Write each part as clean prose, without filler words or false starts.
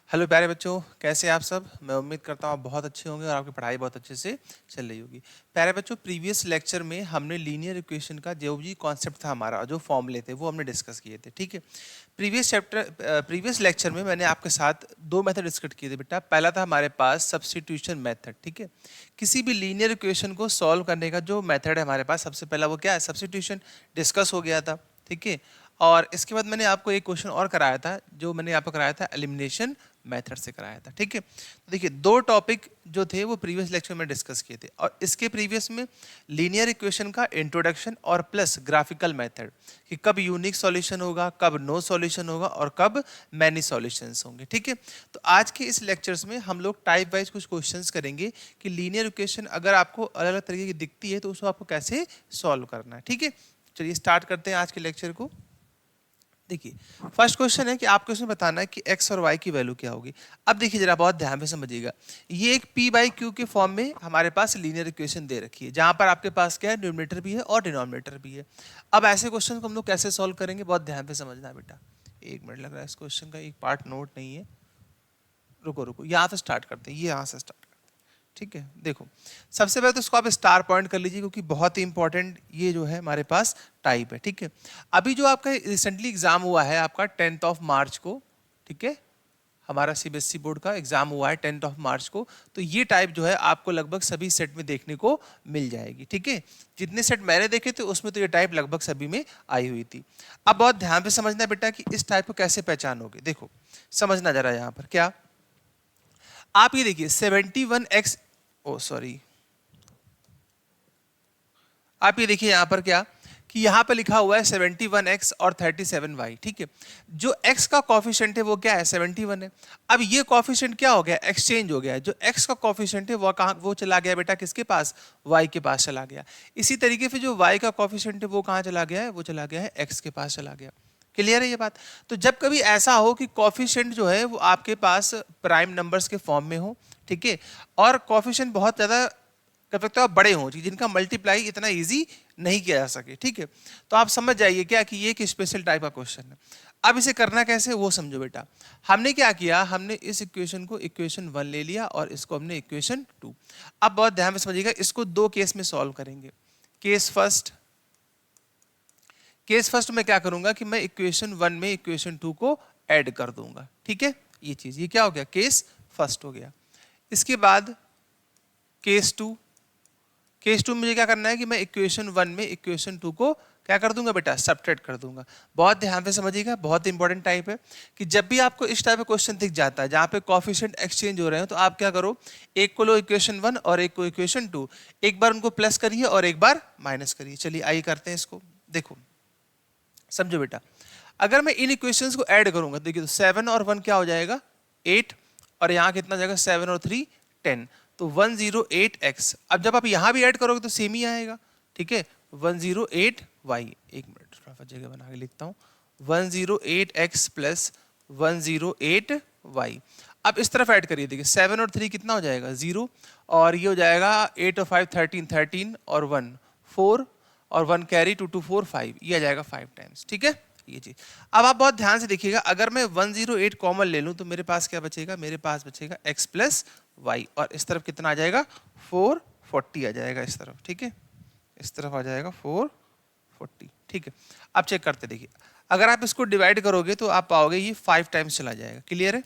Hello प्यारे बच्चों, कैसे हैं आप सब। मैं उम्मीद करता हूँ आप बहुत अच्छे होंगे और आपकी पढ़ाई बहुत अच्छे से चल रही होगी। प्यारे बच्चों, प्रीवियस लेक्चर में हमने लीनियर इक्वेशन का जो भी कॉन्सेप्ट था हमारा, जो फॉर्मूले थे वो हमने डिस्कस किए थे। ठीक है, प्रीवियस लेक्चर में मैंने आपके साथ दो मेथड डिस्कस किए थे बेटा। पहला था हमारे पास सब्स्टिट्यूशन मेथड। ठीक है, किसी भी लीनियर इक्वेशन को सॉल्व करने का जो मेथड है हमारे पास, सबसे पहला वो क्या है, सब्स्टिट्यूशन, डिस्कस हो गया था। ठीक है, और इसके बाद मैंने आपको एक क्वेश्चन और कराया था, जो मैंने आपको कराया था एलिमिनेशन मेथड से कराया था। ठीक है, तो देखिए दो टॉपिक जो थे वो प्रीवियस लेक्चर में डिस्कस किए थे, और इसके प्रीवियस में लीनियर इक्वेशन का इंट्रोडक्शन और प्लस ग्राफिकल मेथड, कि कब यूनिक सॉल्यूशन होगा, कब नो सॉल्यूशन होगा और कब मैनी सॉल्यूशंस होंगे। ठीक है, तो आज के इस लेक्चर्स में हम लोग टाइप वाइज कुछ क्वेश्चंस करेंगे कि लीनियर इक्वेशन अगर आपको अलग अलग तरीके की दिखती है तो उसको आपको कैसे सॉल्व करना है। ठीक है, चलिए स्टार्ट करते हैं आज के लेक्चर को। देखिए फर्स्ट क्वेश्चन है कि आपको इसमें बताना है कि x और y की वैल्यू क्या होगी। अब देखिए जरा बहुत ध्यान से समझिएगा, ये एक p बाई क्यू के फॉर्म में हमारे पास लीनियर इक्वेशन दे रखी है, जहां पर आपके पास क्या है, न्यूमरेटर भी है और डिनोमिनेटर भी है। अब ऐसे क्वेश्चन को हम लोग कैसे सॉल्व करेंगे, बहुत ध्यान से समझना है बेटा। एक मिनट लग रहा है, इस क्वेश्चन का एक पार्ट नोट नहीं है, रुको रुको, यहाँ से स्टार्ट करते हैं, ये यहाँ से स्टार्ट। ठीक है, देखो सबसे पहले तो इसको आप स्टार पॉइंट कर लीजिए, क्योंकि बहुत ही इंपॉर्टेंट ये जो है हमारे पास टाइप है। ठीक है, अभी जो आपका रिसेंटली एग्जाम हुआ है आपका 10 मार्च को, ठीक है, हमारा सीबीएसई बोर्ड का एग्जाम हुआ है 10 मार्च को, तो ये टाइप जो है आपको लगभग सभी सेट में देखने को मिल जाएगी। ठीक है, जितने सेट मैंने देखे थे उसमें तो ये टाइप लगभग सभी में आई हुई थी। अब बहुत ध्यान से समझना बेटा कि इस टाइप को कैसे पहचानोगे। देखो समझना जरा, यहाँ पर क्या, आप ये देखिए 71x, ओ सॉरी, आप ये देखिए यहाँ पर क्या, कि यहाँ पे लिखा हुआ है 71x और 37y। ठीक है, जो x का कॉफिशिएंट है वो क्या है, 71 है। अब ये कॉफिशिएंट क्या हो गया, एक्सचेंज हो गया है। जो x का कॉफिशिएंट है वो कहाँ, वो चला गया बेटा किसके पास, y के पास चला गया। इसी तरीके से जो y का कॉफिशिएंट है वो कहाँ चला गया है, वो चला गया है x के पास चला गया। क्लियर है ये बात। तो जब कभी ऐसा हो कि कॉफिशिएंट जो है वो आपके पास प्राइम नंबर्स के फॉर्म में हो, ठीक है, और कॉफिशिएंट बहुत ज्यादा कर सकते हो आप बड़े हों, जिनका मल्टीप्लाई इतना इजी नहीं किया जा सके, ठीक है, तो आप समझ जाइए क्या कि ये एक स्पेशल टाइप का क्वेश्चन है। अब इसे करना कैसे वो समझो बेटा। हमने क्या किया, हमने इस इक्वेशन को इक्वेशन 1 ले लिया और इसको हमने इक्वेशन 2। अब बहुत ध्यान में समझिएगा, इसको दो केस में सॉल्व करेंगे। केस फर्स्ट में क्या करूंगा कि मैं इक्वेशन 1 में इक्वेशन 2 को ऐड कर दूंगा। ठीक है, ये चीज, ये क्या हो गया, केस फर्स्ट हो गया। इसके बाद केस 2, केस 2 मुझे क्या करना है कि मैं इक्वेशन 1 में इक्वेशन 2 को क्या कर दूंगा बेटा, सब्ट्रैक्ट कर दूंगा। बहुत ध्यान से समझिएगा, बहुत इंपॉर्टेंट टाइप है कि जब भी आपको इस टाइप का क्वेश्चन दिख जाता है जहां पे कोएफिशिएंट एक्सचेंज हो रहे हैं, तो आप क्या करो, एक को लो इक्वेशन 1 और एक को इक्वेशन 2, एक बार उनको प्लस करिए और एक बार माइनस करिए। चलिए आइए करते हैं इसको। देखो समझो बेटा, अगर मैं इन इक्वेशंस को ऐड करूंगा, देखिए तो 7 और 1 क्या हो जाएगा, 8, और यहाँ कितना जाएगा, 7 और 3 10, तो 108x। अब जब आप यहाँ भी ऐड करोगे तो सेम ही आएगा। ठीक है, 108y, एक मिनट थोड़ा सा जगह बना के लिखता हूँ, 108x प्लस 108y। अब इस तरफ ऐड करिए, देखिए 7 और 3 कितना हो जाएगा, 0, और ये हो जाएगा 8 और 5 13, 13 और 1 4, और 1 कैरी 2 2 4 5, ये आ जाएगा 5 टाइम्स। ठीक है, ये चीज। अब आप बहुत ध्यान से देखिएगा, अगर मैं 108 कॉमन ले लूं तो मेरे पास क्या बचेगा, मेरे पास बचेगा x प्लस वाई, और इस तरफ कितना आ जाएगा, 440 आ जाएगा इस तरफ। ठीक है, इस तरफ आ जाएगा 440। ठीक है, अब चेक करते देखिए, अगर आप इसको डिवाइड करोगे तो आप पाओगे ये 5 टाइम्स चला जाएगा। क्लियर है,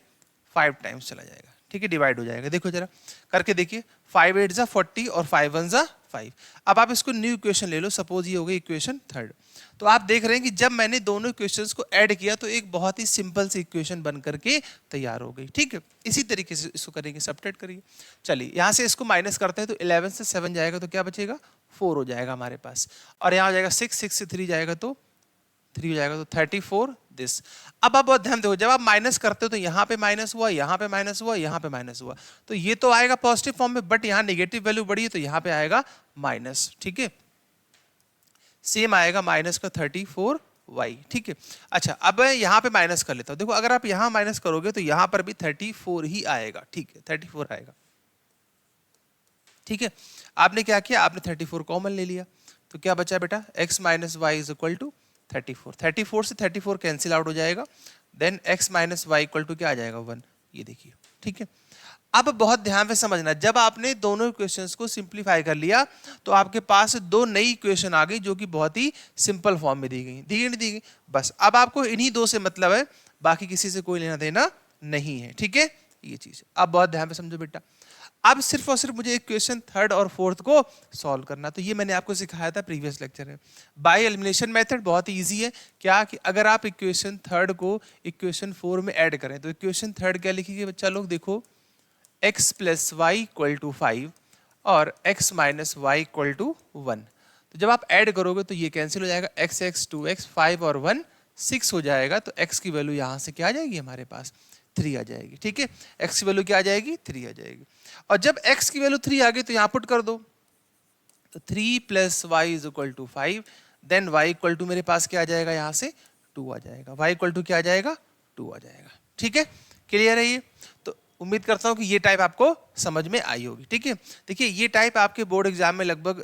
5 टाइम्स चला जाएगा। ठीक है, डिवाइड हो जाएगा। देखो जरा करके देखिए, 5 8 जा 40 और 5 1 जा 5। अब आप इसको न्यू इक्वेशन ले लो, सपोज ये हो गई इक्वेशन 3। तो आप देख रहे हैं कि जब मैंने दोनों इक्वेशंस को ऐड किया तो एक बहुत ही सिंपल सी इक्वेशन बन करके तैयार हो गई। ठीक है, इसी तरीके से इसको करेंगे, सब्ट्रैक्ट करिए। चलिए यहाँ से इसको माइनस करते हैं, तो 11 से 7 जाएगा तो क्या बचेगा, 4 हो जाएगा हमारे पास, और यहाँ हो जाएगा 6, 6 से 3 जाएगा तो 3 हो जाएगा, तो 34 दिस। अब आप बहुत ध्यान दो, जब आप माइनस करते हो तो यहाँ पे माइनस हुआ, यहाँ पे माइनस हुआ, यहाँ पे माइनस हुआ, तो ये तो आएगा पॉजिटिव फॉर्म में, बट यहाँ नेगेटिव वैल्यू बढ़ी है तो यहाँ पे आएगा माइनस। ठीक है, सेम आएगा माइनस का 34y। ठीक है, अच्छा अब मैं यहाँ पे माइनस कर लेता हूँ। देखो अगर आप यहाँ माइनस करोगे तो यहाँ पर भी 34 ही आएगा। ठीक है, 34 आएगा। ठीक है, आपने क्या किया, आपने 34 कॉमन ले लिया, तो क्या बचा बेटा, x minus y is equal to 34। 34 से 34 कैंसिल आउट हो जाएगा, then x minus y equal to क्या आ जाएगा, 1। ये देखिए, ठीक है। अब बहुत ध्यान से समझना, जब आपने दोनों इक्वेशंस को सिंप्लीफाई कर लिया तो आपके पास दो नई इक्वेशन आ गई जो कि बहुत ही सिंपल फॉर्म में दी गई, नहीं दी गई। बस अब आपको इन्हीं दो से मतलब है, बाकी किसी से कोई लेना देना नहीं है, ठीक है। ये चीज अब बहुत ध्यान से समझो बेटा। अब सिर्फ और सिर्फ मुझे इक्वेशन थर्ड और फोर्थ को सॉल्व करना, तो ये मैंने आपको सिखाया था प्रीवियस लेक्चर में। बाय एलिमिनेशन मेथड बहुत इजी है। क्या कि अगर आप इक्वेशन थर्ड को इक्वेशन 4 में ऐड करें तो इक्वेशन थर्ड क्या लिखिए बच्चा लोग, देखो x plus y equal to 5 और x minus y equal to 1। तो जब आप ऐड करोगे तो ये कैंसिल हो जाएगा, x x 2x 5 और 1 6 हो जाएगा। तो x की वैल्यू यहाँ से क्या आ जाएगी, हमारे पास 3 आ जाएगी, ठीक है। x की वैल्यू क्या आ जाएगी, 3 आ जाएगी। और जब x की वैल्यू 3 आ गई तो यहाँ पुट कर दो, तो 3 plus y is equal to 5, then y equal to मेरे पास क्या आ जाएगा, यहाँ से 2 आ जाएगा। y इक्वल टू क्या आ जाएगा, 2 आ जाएगा, ठीक है। क्लियर है ये? तो उम्मीद करता हूं कि ये टाइप आपको समझ में आई होगी, ठीक है। देखिए ये टाइप आपके बोर्ड एग्जाम में लगभग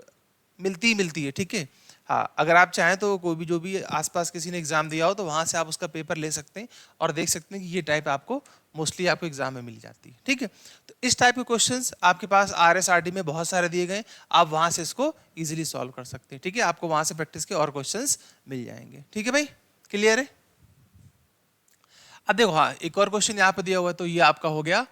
मिलती है, ठीक है। हाँ, अगर आप चाहें तो कोई भी जो भी आसपास किसी ने एग्जाम दिया हो तो वहां से आप उसका पेपर ले सकते हैं और देख सकते हैं कि ये टाइप आपको मोस्टली आपको एग्जाम में मिल जाती है, ठीक है। तो इस टाइप के क्वेश्चंस आपके पास RSRD में बहुत सारे दिए गए, आप वहां से इसको इजीली सॉल्व कर सकते हैं, ठीक है। आपको वहां से प्रैक्टिस के और क्वेश्चंस मिल जाएंगे, ठीक है भाई, क्लियर है। अब देखो, हाँ एक और क्वेश्चन यहाँ पे दिया हुआ है, तो ये आपका हो गया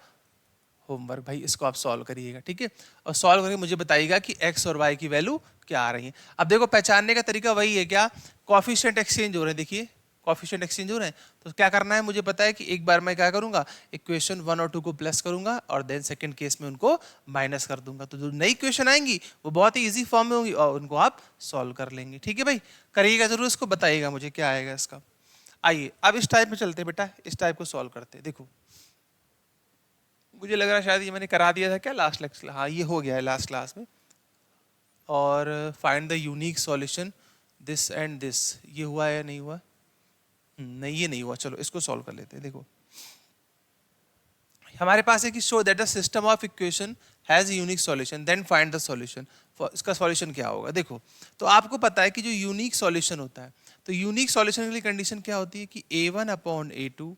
होमवर्क भाई, इसको आप सॉल्व करिएगा, ठीक है। और सॉल्व करके मुझे बताइएगा कि x और y की वैल्यू क्या आ रही है। अब देखो पहचानने का तरीका वही है, क्या कोएफिशिएंट एक्सचेंज हो रहे हैं, देखिए कोएफिशिएंट एक्सचेंज हो रहे हैं। तो क्या करना है, मुझे पता है कि एक बार मैं क्या करूंगा, इक्वेशन 1 और 2 को प्लस करूंगा और देन सेकंड केस में उनको माइनस कर दूंगा। तो जो नई इक्वेशन आएंगी वो बहुत ही ईजी फॉर्म में होंगी और उनको आप सॉल्व कर लेंगे, ठीक है भाई। करिएगा जरूर, इसको बताइएगा मुझे क्या आएगा इसका। आइए अब इस टाइप में चलते हैं बेटा, इस टाइप को सॉल्व करते हैं। देखो मुझे लग रहा है शायद ये मैंने करा दिया था क्या लास्ट लेक्चर, हाँ ये हो गया है लास्ट क्लास में। और find the unique solution this and this, ये हुआ है या नहीं हुआ, नहीं ये नहीं हुआ। चलो इसको सॉल्व कर लेते हैं। देखो हमारे पास है कि show that the system of equation has unique solution then find the solution. इसका सॉल्यूशन क्या होगा, देखो तो आपको पता है कि जो यूनिक सॉल्यूशन होता है, तो यूनिक सॉल्यूशन के लिए कंडीशन क्या होती है कि a1 upon a2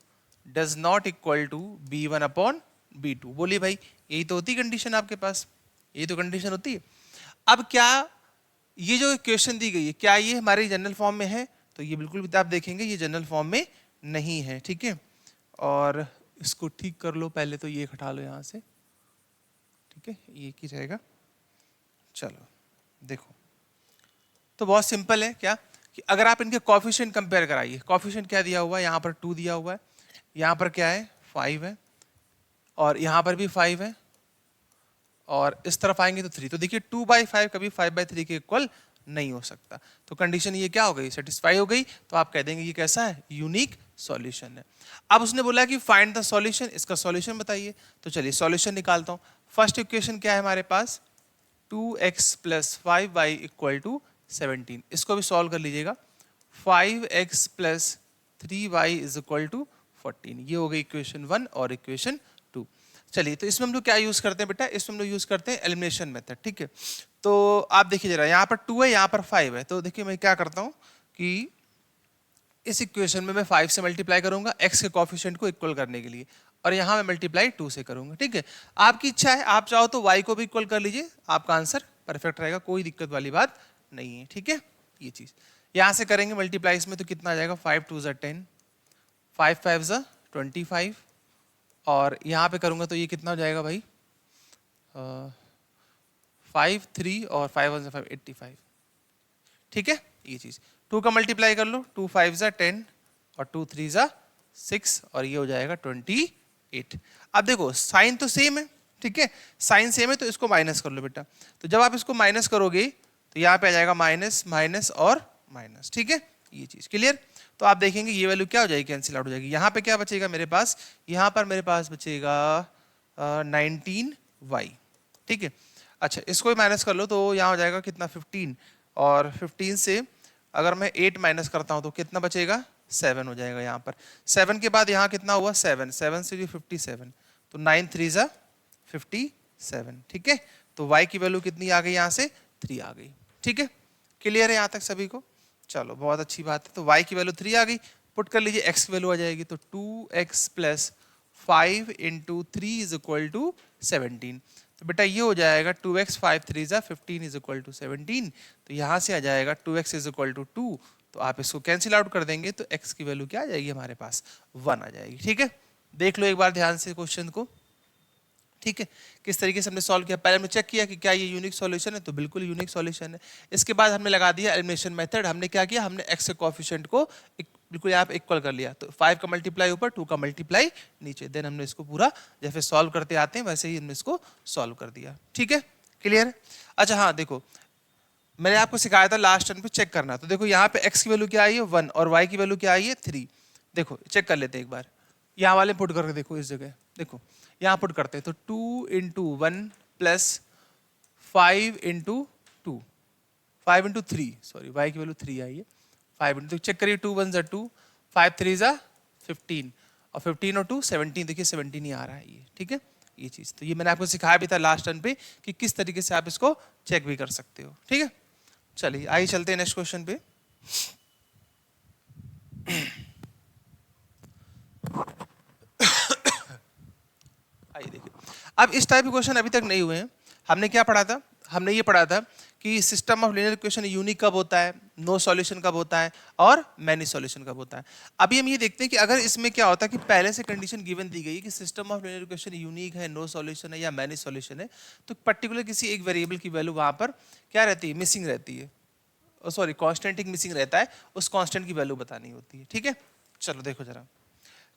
does not equal to b1 upon b2। बोलिए भाई, यही तो होती है कंडीशन आपके पास, यही तो कंडीशन होती है। अब क्या ये जो इक्वेशन दी गई है क्या ये हमारे जनरल फॉर्म में है, तो ये बिल्कुल भी आप देखेंगे ये जनरल फॉर्म में नहीं है, ठीक है। और इसको ठीक कर लो, पहले तो ये हटा लो यहाँ से, ठीक है, ये की रहेगा। चलो देखो तो बहुत सिंपल है, क्या कि अगर आप इनके कोएफिशिएंट कंपेयर कराइए, कोएफिशिएंट क्या दिया हुआ है, यहाँ पर 2 दिया हुआ है, यहाँ पर क्या है 5 है, और यहाँ पर भी 5 है, और इस तरफ आएंगे तो 3। तो देखिए 2/5 कभी 5/3 के इक्वल नहीं हो सकता। तो कंडीशन ये क्या हो गई, सेटिस्फाई हो गई। तो आप कह देंगे ये कैसा है, यूनिक सॉल्यूशन है। अब उसने बोला कि फाइंड द सॉल्यूशन, इसका सॉल्यूशन बताइए। तो चलिए सॉल्यूशन निकालता हूँ। फर्स्ट इक्वेशन क्या है हमारे पास, 2x plus 5y equal to 17। इसको भी सॉल्व कर लीजिएगा। 5x plus 3y is equal to 14। ये हो गई इक्वेशन 1 और इक्वेशन 2। चलिए तो इसमें हम लोग क्या यूज करते हैं बेटा, इसमें हम लोग यूज करते हैं एलिमिनेशन मेथड, ठीक है। तो आप देखिए जरा, यहाँ पर 2 है, यहाँ पर 5 है। तो देखिए मैं क्या करता हूँ कि इस इक्वेशन में मैं 5 से मल्टीप्लाई करूंगा x के कोएफिशिएंट को इक्वल करने के लिए, और यहाँ मैं मल्टीप्लाई 2 से करूंगा, ठीक है। आपकी इच्छा है, आप चाहो तो y को भी इक्वल कर लीजिए, आपका आंसर परफेक्ट रहेगा, कोई दिक्कत वाली बात नहीं है, ठीक है। ये चीज यहाँ से करेंगे मल्टीप्लाई इसमें, तो कितना आ जाएगा, 5 2 10, 5 5 25, और यहाँ पे करूंगा तो ये कितना हो जाएगा भाई, 5 3 और 5 1 5 85, ठीक है। ये चीज 2 का मल्टीप्लाई कर लो, 2 5 10 और 2 3 6, और ये हो जाएगा 28। अब देखो साइन तो सेम है, ठीक है, साइन सेम है, तो इसको माइनस कर लो बेटा। तो जब आप इसको माइनस करोगे तो यहाँ पे आ जाएगा माइनस माइनस और माइनस, ठीक है। ये चीज क्लियर। तो आप देखेंगे ये वैल्यू क्या हो जाएगी, कैंसिल आउट हो जाएगी। यहाँ पे क्या बचेगा मेरे पास, यहाँ पर मेरे पास बचेगा 19y, ठीक है। अच्छा इसको भी माइनस कर लो, तो यहाँ हो जाएगा कितना 15, और 15 से अगर मैं 8 माइनस करता हूँ तो कितना बचेगा, 7 हो जाएगा। यहाँ पर 7 के बाद यहाँ कितना हुआ, 7 7 से भी 57, तो 9 3 57, ठीक है। तो y की वैल्यू कितनी आ गई, यहाँ से 3 आ गई, ठीक है। क्लियर है यहाँ तक सभी को, चलो बहुत अच्छी बात है। तो y की वैल्यू 3 आ गई, पुट कर लीजिए, x की वैल्यू आ जाएगी, तो 2x plus 5 into 3 is equal to 17। तो बेटा ये हो जाएगा 2x 5 3 जा 15 इज इक्वल टू 17। तो यहाँ से आ जाएगा 2x इज इक्वल टू 2। तो आप इसको कैंसिल आउट कर देंगे तो x की वैल्यू क्या आ जाएगी हमारे पास 1 आ जाएगी। ठीक है, देख लो एक बार ध्यान से क्वेश्चन को। ठीक है, किस तरीके से हमने सॉल्व किया, पहले हमने चेक किया कि क्या ये यूनिक सॉल्यूशन है, तो बिल्कुल यूनिक सॉल्यूशन है। इसके बाद हमने लगा दिया एलिमिनेशन मेथड। हमने क्या किया, हमने x के कोएफिशिएंट को बिल्कुल यहाँ पे इक्वल कर लिया। तो 5 का मल्टीप्लाई ऊपर, 2 का मल्टीप्लाई नीचे, देन हमने इसको पूरा जैसे सॉल्व करते आते हैं वैसे ही हमने इसको सॉल्व कर दिया। ठीक है, क्लियर है। अच्छा हाँ देखो, मैंने आपको सिखाया था लास्ट टर्म पे चेक करना। तो देखो यहाँ पे x की वैल्यू क्या आई है 1 और y की वैल्यू क्या आई है 3। देखो चेक कर लेते हैं एक बार, यहाँ वाले पुट करके देखो इस जगह, देखो यहाँ पुट करते हैं तो 2 into 1 plus 5 into 2, 5 into 3, sorry y की वैल्यू 3 आई है, 5 इंटू, चेक करिए 2 1 2, 5 3 15 और 15 और 2 17, देखिए 17 ही आ रहा है ये। ठीक है, ये चीज़ तो ये मैंने आपको सिखाया भी था लास्ट टर्न पे कि किस तरीके से आप इसको चेक भी कर सकते हो। ठीक है, चलिए आइए चलते हैं नेक्स्ट क्वेश्चन पे। आइए देखिए, अब इस टाइप के क्वेश्चन अभी तक नहीं हुए हैं। हमने क्या पढ़ा था, हमने ये पढ़ा था कि system of linear equation unique कब होता है, नो सॉल्यूशन कब होता है और मैनी सॉल्यूशन कब होता है। अभी हम ये देखते हैं कि अगर इसमें क्या होता है कि पहले से कंडीशन गिवन दी गई कि system of linear equation unique है, नो सॉल्यूशन है या मैनी सॉल्यूशन है, तो पर्टिकुलर किसी एक वेरिएबल की वैल्यू वहां पर क्या रहती है, मिसिंग रहती है, सॉरी कांस्टेंट एक मिसिंग रहता है, उस कांस्टेंट की वैल्यू बतानी होती है। ठीक है, चलो देखो जरा,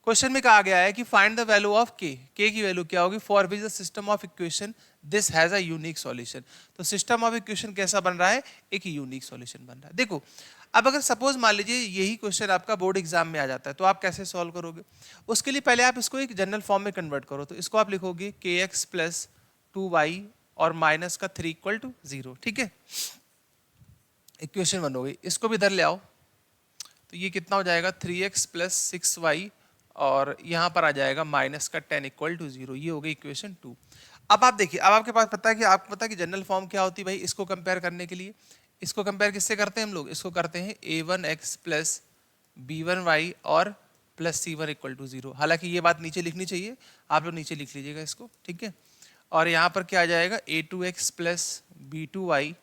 क्वेश्चन में कहा गया है कि find the value of k, k की वैल्यू क्या होगी for which the system of equation this has a unique solution. तो सिस्टम ऑफ इक्वेशन कैसा बन रहा है, एक यूनिक सॉल्यूशन बन रहा है। देखो अब अगर सपोज मान लीजिए यही क्वेश्चन आपका बोर्ड एग्जाम में आ जाता है तो आप कैसे सॉल्व करोगे, उसके लिए पहले आप इसको एक जनरल फॉर्म में कन्वर्ट करो। तो इसको आप लिखोगे kx प्लस 2y और माइनस का 3 इक्वल टू 0। ठीक है, इक्वेशन 1 हो गई। इसको भी इधर ले आओ तो ये कितना हो जाएगा 3x प्लस 6y और यहाँ पर आ जाएगा माइनस का 10 इक्वल टू 0। ये हो गई इक्वेशन 2। अब आप देखिए, अब आपके पास पता है कि आपको पता है कि जनरल फॉर्म क्या होती है भाई, इसको कंपेयर करने के लिए। इसको कंपेयर किससे करते हैं हम लोग, इसको करते हैं a1x प्लस b1y और प्लस c1 इक्वल टू 0। हालांकि ये बात नीचे लिखनी चाहिए, आप लोग नीचे लिख लीजिएगा इसको। ठीक है, और यहाँ पर क्या आ जाएगा a2x प्लस b2y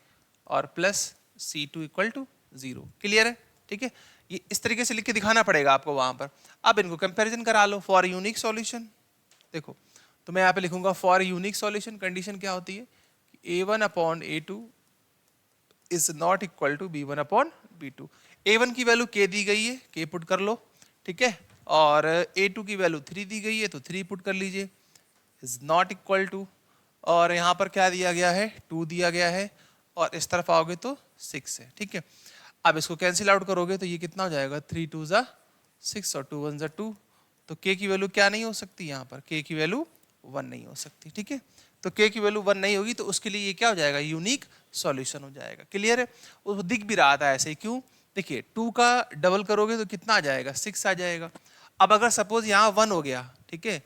और plus c2 equal to 0। Clear है। ठीक है, ये इस तरीके से लिख के दिखाना पड़ेगा आपको वहां पर। अब इनको कंपैरिजन करा लो फॉर यूनिक सॉल्यूशन। देखो तो मैं यहाँ पे लिखूंगा फॉर यूनिक सॉल्यूशन कंडीशन क्या होती है कि a1 upon a2 is not equal to b1 upon b2। a1 की वैल्यू k दी गई है, k पुट कर लो। ठीक है, और a2 की वैल्यू 3 दी गई है तो 3 पुट कर लीजिए, इज नॉट इक्वल टू, और यहाँ पर क्या दिया गया है 2 दिया गया है, और इस तरफ आओगे तो 6 है। ठीक है, अब इसको कैंसिल आउट करोगे तो ये कितना हो जाएगा 3 2 जा 6 और 2 1 जा 2। तो k की वैल्यू क्या नहीं हो सकती, यहाँ पर k की वैल्यू 1 नहीं हो सकती। ठीक है, तो k की वैल्यू 1 नहीं होगी तो उसके लिए ये क्या हो जाएगा, यूनिक सॉल्यूशन हो जाएगा। क्लियर है, वो दिख भी रहा था ऐसे ही। क्यों, देखिए 2 का डबल करोगे तो कितना आ जाएगा 6 आ जाएगा। अब अगर सपोज यहाँ 1 हो गया, ठीक है,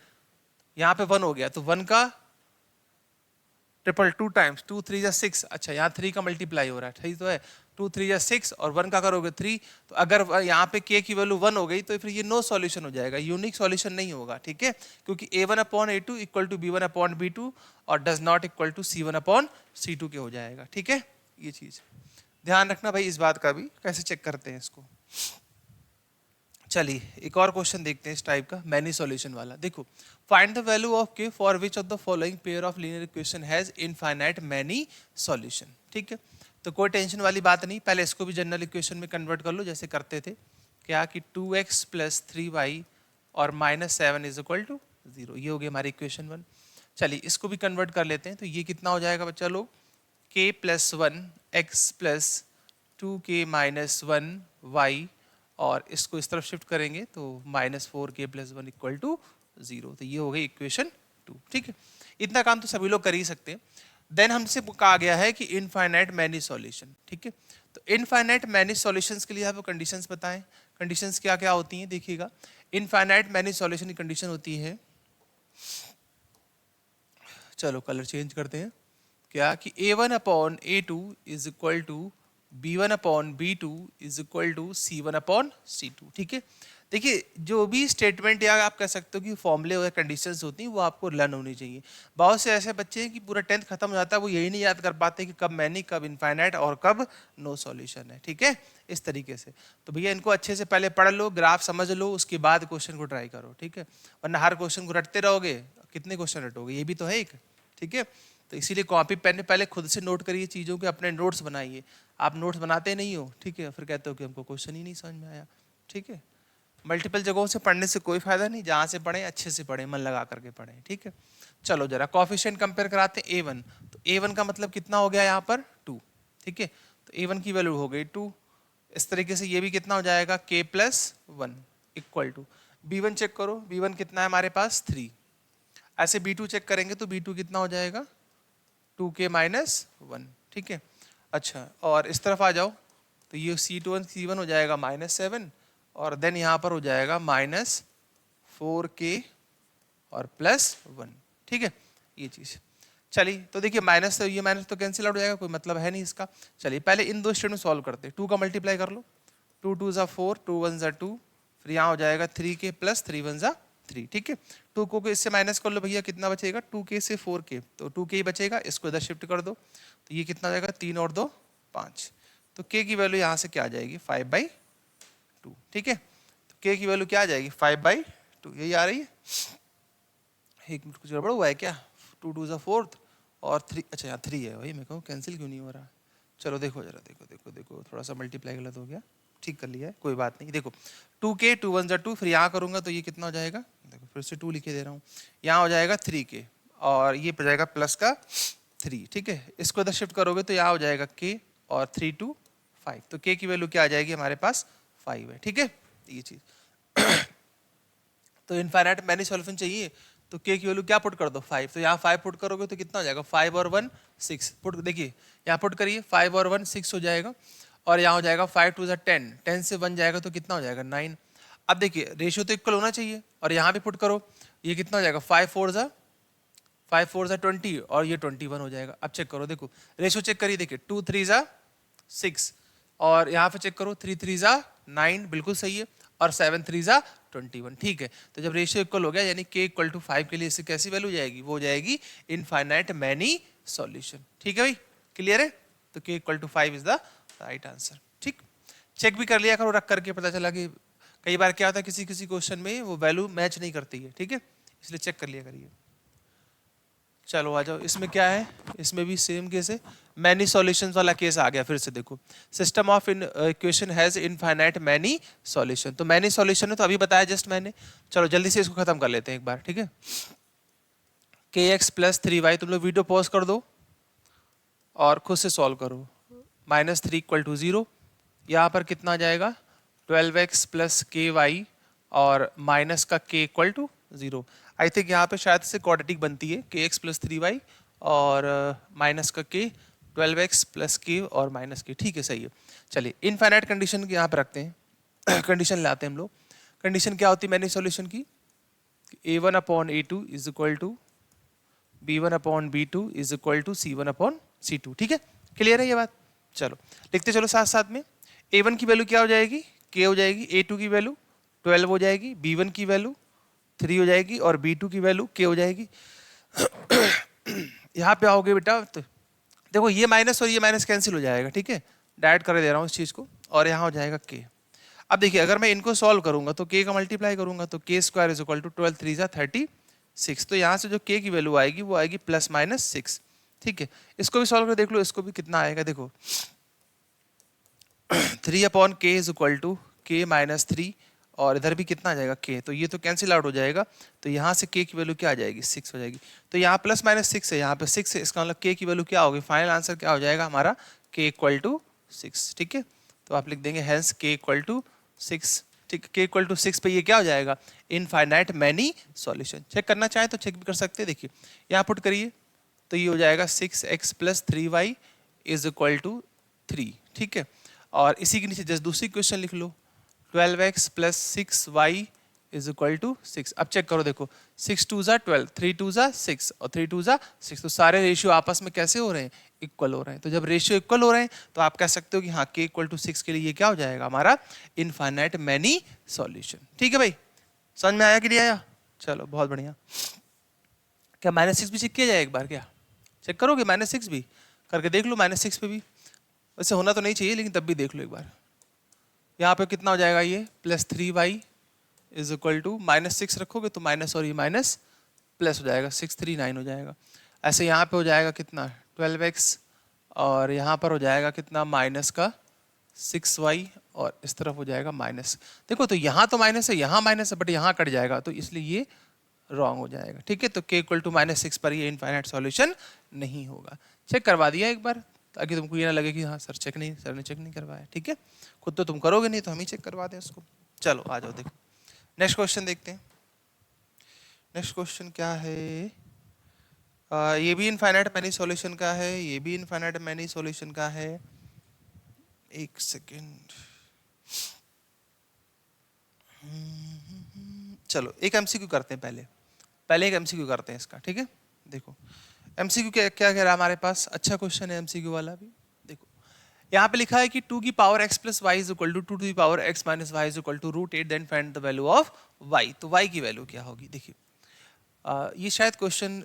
यहाँ पे 1 हो गया तो 1 का ट्रिपल 2 टाइम्स 2 3 जा 6। अच्छा यहाँ 3 का मल्टीप्लाई हो रहा है, ठीक तो है, 2 3 जा 6 और 1 का करोगे 3। तो अगर यहाँ पे k की वैल्यू 1 हो गई तो फिर ये नो सॉल्यूशन हो जाएगा, यूनिक सॉल्यूशन नहीं होगा। ठीक है, क्योंकि a1 upon a2 equal to b1 upon b2 और does not equal to c1 upon c2 के हो जाएगा। ठीक है, ये चीज ध्यान रखना भाई इस बात का भी, कैसे चेक करते हैं इसको। चलिए एक और क्वेश्चन देखते हैं इस टाइप का, मैनी सॉल्यूशन वाला। देखो find the value of k for which of the following pair of linear equation has infinite many solution. ठीक है, तो कोई टेंशन वाली बात नहीं, पहले इसको भी जनरल इक्वेशन में कन्वर्ट कर लो जैसे करते थे। क्या कि 2x प्लस 3y और माइनस 7 इज इक्वल टू 0। ये हो गई हमारी इक्वेशन 1। चलिए इसको भी कन्वर्ट कर लेते हैं तो ये कितना हो जाएगा बच्चा लोग, k plus 1 x plus 2k minus 1 y, और इसको इस तरफ शिफ्ट करेंगे तो -4k प्लस 1 इक्वल टू 0। तो ये हो गई इक्वेशन 2। ठीक है, इतना काम तो सभी लोग कर ही सकते हैं। देन हमसे कहा गया है कि इनफाइनाइट मैनी सॉल्यूशन। ठीक है, तो इनफाइनाइट मैनी सॉल्यूशंस के लिए आपको कंडीशंस बताएं, कंडीशंस क्या क्या होती हैं देखिएगा। इनफाइनाइट मैनी सॉल्यूशन की कंडीशन होती है, चलो कलर चेंज करते हैं, क्या कि a1 upon a2 is equal to b1 upon b2 is equal to c1 upon c2। ठीक है, देखिए जो भी स्टेटमेंट या आप कह सकते हो कि फॉर्मूले या कंडीशंस होती हैं वो आपको लर्न होनी चाहिए। बहुत से ऐसे बच्चे हैं कि पूरा 10th खत्म हो जाता है, वो यही नहीं याद कर पाते कि कब मैनी, कब इनफाइनाइट और कब नो सॉल्यूशन है। ठीक है, इस तरीके से। तो भैया इनको अच्छे से पहले पढ़ लो, ग्राफ समझ लो, उसके बाद क्वेश्चन को ट्राई करो। ठीक है, वरना हर क्वेश्चन को रटते रहोगे, कितने क्वेश्चन रटोगे, ये भी तो है एक। ठीक है, तो इसीलिए कॉपी पेन पहले खुद से नोट करिए चीज़ों के, अपने नोट्स बनाइए। आप नोट्स बनाते नहीं हो, ठीक है, फिर कहते हो कि हमको क्वेश्चन ही नहीं समझ में आया। ठीक है, मल्टीपल जगहों से पढ़ने से कोई फायदा नहीं, जहाँ से पढ़ें अच्छे से पढ़ें, मन लगा करके पढ़ें। ठीक है, चलो जरा कॉफिशिएंट कंपेयर कराते हैं A1। तो A1 का मतलब कितना हो गया यहाँ पर 2। ठीक है, तो A1 की वैल्यू हो गई 2। इस तरीके से ये भी कितना हो जाएगा K+1 equal to B1 check करो, B1 कितना है हमारे पास 3। ऐसे B2 चेक करेंगे तो B2 कितना हो जाएगा 2K-1। ठीक है, अच्छा और इस तरफ आ जाओ तो ये C1 हो जाएगा -7 और देन यहाँ पर हो जाएगा -4K और +1। ठीक है, ये चीज़ चलिए। तो देखिए माइनस तो ये माइनस तो कैंसिल आउट हो जाएगा, कोई मतलब है नहीं इसका। चलिए पहले इन दो स्टेटमेंट सॉल्व करते हैं। 2 का मल्टीप्लाई कर लो, 2 2 ज़ा 4, 2 1 ज़ा 2, फिर यहाँ हो जाएगा 3K + 3 1 ज़ा 3। ठीक है, 2 को इससे माइनस कर लो भैया, कितना बचेगा 2K से 4K, तो 2K ही बचेगा, इसको इधर शिफ्ट कर दो तो ये कितना हो जाएगा 3 और 2 5। तो K की वैल्यू यहाँ से क्या आ जाएगी 5/2। ठीक है, तो K की वैल्यू क्या आ जाएगी 5/2, यही आ रही है। एक मिनट कुछ गड़बड़ हुआ है क्या, 2 2 ज़ा 4 और 3, अच्छा यहाँ 3 है, वही मैं कहूँ कैंसिल क्यों नहीं हो रहा। चलो देखो जरा, देखो थोड़ा सा मल्टीप्लाई गलत हो गया, ठीक कर लिया है, कोई बात नहीं। देखो 2K 2 1 ज़ा 2, फिर यहाँ करूँगा तो ये कितना हो जाएगा, देखो फिर से 2 लिखे दे रहा हूँ, यहाँ हो जाएगा 3K और ये पड़ जाएगा प्लस का 3। ठीक है, इसको इधर शिफ्ट करोगे तो यहाँ हो जाएगा K और 3 2 5, तो K की वैल्यू क्या आ जाएगी हमारे पास 5 है। ठीक है, ये चीज़ तो इनफाइनाइट मैनी सॉल्यूशन चाहिए तो K की वैल्यू क्या पुट कर दो 5, तो यहाँ 5 पुट करोगे तो कितना हो जाएगा 5 और 1 6 पुट, देखिए यहाँ पुट करिए 5 और 1 6 हो जाएगा और यहाँ हो जाएगा 5 2 10, 10 से 1 जाएगा तो कितना हो जाएगा 9। अब देखिए रेशियो तो इक्वल होना चाहिए और यहाँ भी पुट करो, ये कितना हो जाएगा 5 4 ज़ा 20 और ये 21 हो जाएगा। अब चेक करो, देखो रेशियो चेक करिए, देखिए 2 3 ज़ा 6 और यहाँ पे चेक करो 3 3 ज़ा 9, बिल्कुल सही है, और 7 3 ज़ा 21। ठीक है, तो जब रेशियो इक्वल हो गया यानी K = 5 के लिए इससे कैसी वैल्यू जाएगी, वो जाएगी इनफाइनाइट मैनी सॉल्यूशन। ठीक है भाई, क्लियर है, तो K = 5 is the right answer. ठीक, चेक भी कर लिया करो रख करके, पता चला कि कई बार क्या होता है किसी किसी क्वेश्चन में वो वैल्यू मैच नहीं करती है। ठीक है, इसलिए चेक कर लिया करिए। चलो आ जाओ, इसमें क्या है, इसमें भी सेम केस है, मैनी सॉल्यूशंस वाला केस आ गया फिर से। देखो system of equation has infinite many solution, तो मैनी सॉल्यूशन है तो अभी बताया जस्ट मैंने। चलो जल्दी से इसको खत्म कर लेते हैं एक बार। ठीक है, kx + 3y, तुम लोग वीडियो पॉज कर दो और खुद से सॉल्व करो। -3 = 0, यहाँ पर कितना आ जाएगा 12x + ky और माइनस का k = 0। आई थिंक यहाँ पे शायद से क्वाड्रेटिक बनती है kx + 3y और माइनस का k 12x + k और माइनस k। ठीक है, सही है। चलिए इनफाइनाइट कंडीशन यहाँ पे रखते हैं कंडीशन लाते हैं हम लोग। कंडीशन क्या होती है मैनी सॉल्यूशन की, a1/a2 = b1/b2 = c1/c2। ठीक है, क्लियर है ये बात। चलो लिखते चलो साथ साथ में। a1 की वैल्यू क्या हो जाएगी k हो जाएगी, a2 की वैल्यू 12 हो जाएगी, b1 की वैल्यू 3 हो जाएगी और b2 की वैल्यू k हो जाएगी। यहाँ पे आओगे बेटा तो देखो ये माइनस और ये माइनस कैंसिल हो जाएगा। ठीक है, डायरेक्ट कर दे रहा हूँ इस चीज़ को और यहाँ हो जाएगा k। अब देखिए अगर मैं इनको सॉल्व करूंगा तो k का मल्टीप्लाई करूंगा तो k² = 12 3 ज़ा 36, तो यहाँ से जो k की वैल्यू आएगी वो आएगी +-6। ठीक है, इसको भी सॉल्व कर देख लो, इसको भी कितना आएगा देखो 3/k = k-3 और इधर भी कितना आ जाएगा k, तो ये तो कैंसिल आउट हो जाएगा, तो यहाँ से k की वैल्यू क्या आ जाएगी 6 हो जाएगी। तो यहाँ +-6 है, यहाँ पे 6 है, इसका मतलब k की वैल्यू क्या होगी, फाइनल आंसर क्या हो जाएगा हमारा k = 6। ठीक है, तो आप लिख देंगे हेंस k = 6। ठीक, k = 6 पे ये क्या हो जाएगा इनफाइनाइट मैनी सॉल्यूशन। चेक करना चाहे तो चेक भी कर सकते हैं, देखिए यहाँ पुट करिए तो ये हो जाएगा 6x + 3y = 3। ठीक है, और इसी के नीचे जस्ट दूसरी क्वेश्चन लिख लो 12x + 6y is equal to 6। अब चेक करो, देखो 6 2 ज़ा 12, 3 2 ज़ा 6 और 3 2 ज़ा 6, तो सारे रेशियो आपस में कैसे हो रहे हैं, इक्वल हो रहे हैं। तो जब रेशियो इक्वल हो रहे हैं तो आप कह सकते हो कि हाँ k इक्वल टू 6 के लिए ये क्या हो जाएगा हमारा इनफाइनाइट मैनी सॉल्यूशन। ठीक है भाई, समझ में आया कि नहीं आया? चलो बहुत बढ़िया। क्या -6 भी चेक किया जाए एक बार? क्या चेक करोगे? -6 भी करके देख लो, -6 पे भी वैसे होना तो नहीं चाहिए लेकिन तब भी देख लो एक बार। यहाँ पे कितना हो जाएगा ये +3y इज इक्वल टू -6 रखोगे तो माइनस और ये माइनस प्लस हो जाएगा, 639 हो जाएगा। ऐसे यहाँ पे हो जाएगा कितना 12x और यहाँ पर हो जाएगा कितना माइनस का 6y और इस तरफ हो जाएगा माइनस। देखो तो यहाँ तो माइनस है, यहाँ माइनस है, बट यहाँ कट जाएगा तो इसलिए ये रॉन्ग हो जाएगा। ठीक है, तो k इक्वल टू -6 पर ये इनफाइनाइट सॉल्यूशन नहीं होगा। चेक करवा दिया एक बार ताकि तुमको ये ना लगे कि हाँ सर ने चेक नहीं करवाया। ठीक है, खुद तो तुम करोगे नहीं तो हम ही चेक करवा दें उसको। चलो आ जाओ, देखो नेक्स्ट क्वेश्चन देखते हैं। नेक्स्ट क्वेश्चन क्या है? ये भी इनफाइनाइट मैनी सॉल्यूशन का है, ये भी इनफाइनाइट मैनी सॉल्यूशन का है। एक सेकेंड, चलो एक एमसीक्यू करते हैं पहले एक एमसीक्यू करते हैं इसका। ठीक है, देखो एमसीक्यू क्या क्या कह रहा है हमारे पास, अच्छा क्वेश्चन है एमसीक्यू वाला भी। देखो यहाँ पे लिखा है कि 2 की power x plus y is equal to 2 की power x minus y is equal to √8, then find the value of y। तो y की वैल्यू क्या होगी? देखिए ये शायद क्वेश्चन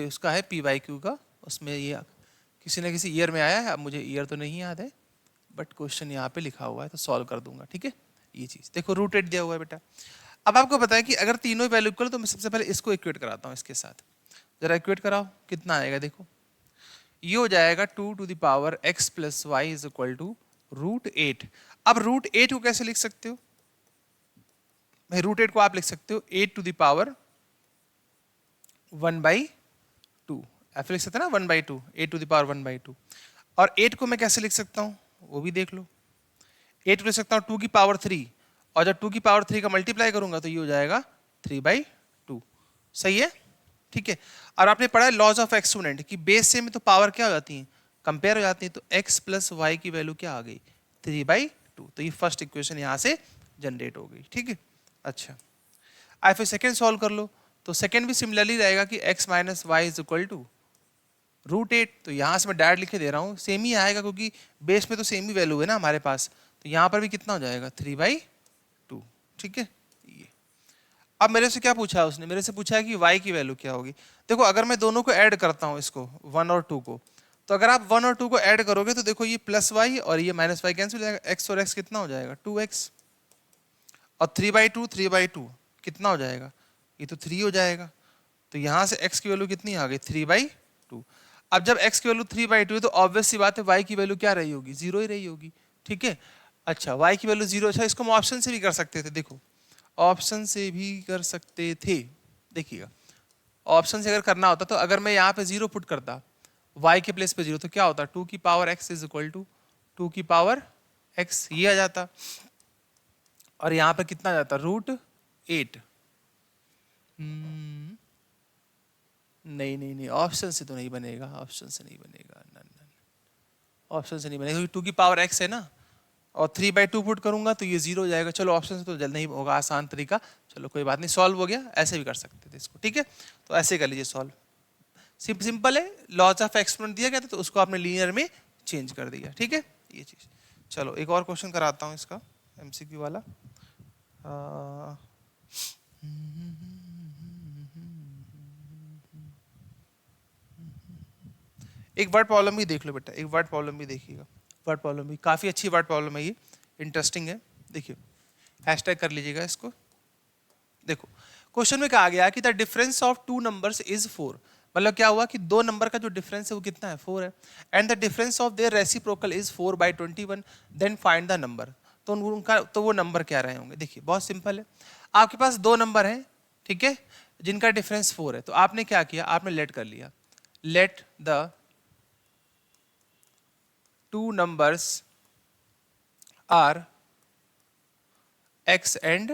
उसका है PYQ का, उसमें ये किसी न किसी ईयर में आया है, अब मुझे ईयर तो नहीं याद है बट क्वेश्चन यहाँ पे लिखा हुआ है तो सॉल्व कर दूंगा। ठीक है, ये चीज़ देखो √8 दिया हुआ है बेटा। अब आपको पता है कि अगर तीनों वैल्यू इक्वल तो मैं सबसे पहले इसको इक्वेट कराता हूँ इसके साथ। जरा इक्वेट कराओ, कितना आएगा देखो, ये हो जाएगा 2 to the power x plus y is equal to √8। अब √8 को कैसे लिख सकते हो भाई? √8 को आप लिख सकते हो 8 टू द पावर 1/2, ऐसे लिख सकते हैं ना 1/2, 8 टू द पावर 1/2। और 8 को मैं कैसे लिख सकता हूँ वो भी देख लो, 8 को लिख सकता हूँ 2 की पावर 3, और जब 2 की पावर 3 का मल्टीप्लाई करूंगा तो ये हो जाएगा 3/2। सही है? ठीक है, और आपने पढ़ा है लॉज ऑफ एक्सपोनेंट कि बेस से में तो पावर क्या हो जाती है, कंपेयर हो जाती है। तो x प्लस वाई की वैल्यू क्या आ गई 3/2, तो ये फर्स्ट इक्वेशन यहाँ से जनरेट हो गई। ठीक है, अच्छा आई फिर सेकेंड सॉल्व कर लो, तो सेकेंड भी सिमिलरली रहेगा कि x minus y is equal to √8। तो यहाँ से मैं डायरेक्ट लिखे दे रहा हूँ, सेम ही आएगा क्योंकि बेस में तो सेम ही वैल्यू है ना हमारे पास, तो यहाँ पर भी कितना हो जाएगा 3/2। ठीक है, ये अब मेरे से क्या पूछा है उसने, मेरे से पूछा है कि y की वैल्यू क्या होगी। देखो अगर मैं दोनों को ऐड करता हूँ इसको 1 और 2 को, तो अगर आप 1 और 2 को ऐड करोगे तो देखो ये +y और ये -y कैंसिल हो जाएगा, x और x कितना हो जाएगा 2x, और 3/2 कितना हो जाएगा, ये तो 3 हो जाएगा। तो यहाँ से x की वैल्यू कितनी आ गई 3/2। अब जब x की वैल्यू 3/2 है तो ऑब्वियस सी बात है y की वैल्यू क्या रही होगी, 0 ही रही होगी। ठीक है, अच्छा y की वैल्यू 0, अच्छा इसको हम ऑप्शन से भी कर सकते थे, देखो ऑप्शन से भी कर सकते थे। देखिएगा ऑप्शन से अगर करना होता तो अगर मैं यहाँ पे 0 पुट करता y के प्लेस पे 0 तो क्या होता 2 की power x is equal to 2 की पावर x, ये आ जाता, और यहाँ पे कितना आ जाता √8। नहीं ऑप्शन से तो नहीं बनेगा, ऑप्शन से नहीं बनेगा, ऑप्शन से नहीं बनेगा क्योंकि 2 की पावर x है ना, और 3/2 पुट करूंगा तो ये 0 हो जाएगा। चलो ऑप्शन से तो जल्द नहीं होगा, आसान तरीका, चलो कोई बात नहीं, सॉल्व हो गया। ऐसे भी कर सकते थे इसको। ठीक है, तो ऐसे कर लीजिए सॉल्व, सिंपल है, लॉज ऑफ एक्सपोनेंट दिया गया था तो उसको आपने लीनियर में चेंज कर दिया। ठीक है, ये चीज। चलो एक और क्वेश्चन कराता हूँ इसका एमसीक्यू वाला। एक वर्ड प्रॉब्लम भी देख लो बेटा, एक वर्ड प्रॉब्लम भी देखिएगा। वर्ड प्रॉब्लम भी काफ़ी अच्छी वर्ड प्रॉब्लम है, ये इंटरेस्टिंग है। देखिए हैशटैग कर लीजिएगा इसको। देखो क्वेश्चन में कहा गया कि the difference of 2 numbers is 4, मतलब क्या हुआ कि 2 नंबर का जो डिफरेंस है वो कितना है 4 है, and the difference of their reciprocal is 4/21, then find the number. तो उनका तो वो नंबर क्या रहे होंगे। देखिए बहुत सिंपल है, आपके पास 2 नंबर हैं, ठीक है, जिनका डिफरेंस 4 है, तो आपने क्या किया, आपने लेट कर लिया, let the 2 numbers are x and